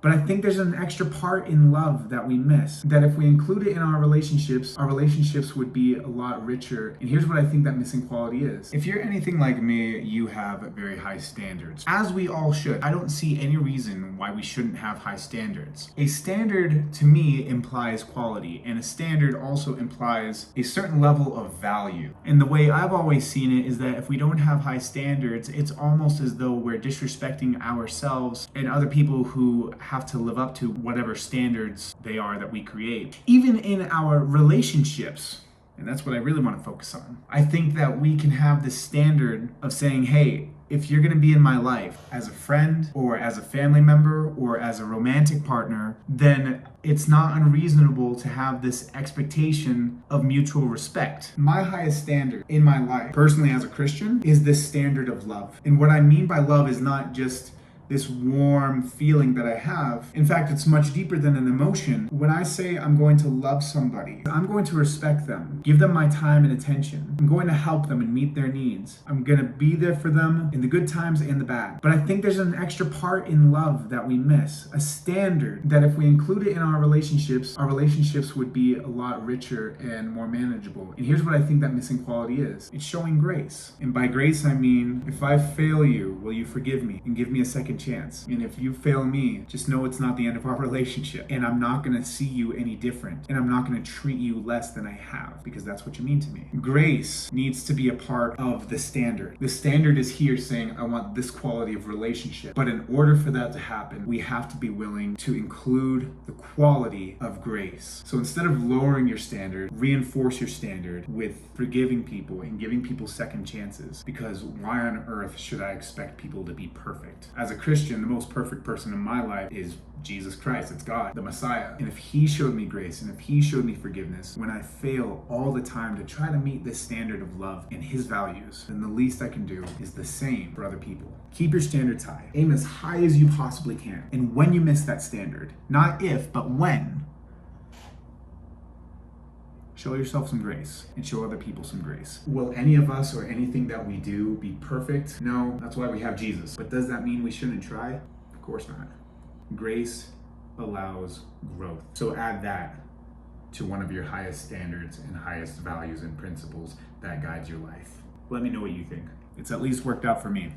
But I think there's an extra part in love that we miss, that if we include it in our relationships would be a lot richer. And here's what I think that missing quality is. If you're anything like me, you have very high standards, as we all should. I don't see any reason why we shouldn't have high standards. A standard to me implies quality, and a standard also implies a certain level of value. And the way I've always seen it is that if we don't have high standards, it's almost as though we're disrespecting ourselves and other people who have to live up to whatever standards they are that we create. Even in our relationships, and that's what I really want to focus on. I think that we can have this standard of saying, hey, if you're going to be in my life as a friend or as a family member or as a romantic partner, then it's not unreasonable to have this expectation of mutual respect. My highest standard in my life, personally as a Christian, is this standard of love. And what I mean by love is not just this warm feeling that I have. In fact, it's much deeper than an emotion. When I say I'm going to love somebody, I'm going to respect them, give them my time and attention. I'm going to help them and meet their needs. I'm going to be there for them in the good times and the bad. But I think there's an extra part in love that we miss, a standard that if we include it in our relationships would be a lot richer and more manageable. And here's what I think that missing quality is. It's showing grace. And by grace, I mean, if I fail you, will you forgive me and give me a second chance? And if you fail me, just know it's not the end of our relationship, and I'm not going to see you any different, and I'm not going to treat you less than I have, because that's what you mean to me. Grace needs to be a part of the standard. The standard is here saying, I want this quality of relationship, but in order for that to happen, we have to be willing to include the quality of grace. So instead of lowering your standard, reinforce your standard with forgiving people and giving people second chances, because why on earth should I expect people to be perfect? As a Christian, the most perfect person in my life is Jesus Christ. It's God, the Messiah. And if he showed me grace and if he showed me forgiveness, when I fail all the time to try to meet this standard of love and his values, then the least I can do is the same for other people. Keep your standards high. Aim as high as you possibly can. And when you miss that standard, not if, but when, show yourself some grace and show other people some grace. Will any of us or anything that we do be perfect? No, that's why we have Jesus. But does that mean we shouldn't try? Of course not. Grace allows growth. So add that to one of your highest standards and highest values and principles that guides your life. Let me know what you think. It's at least worked out for me.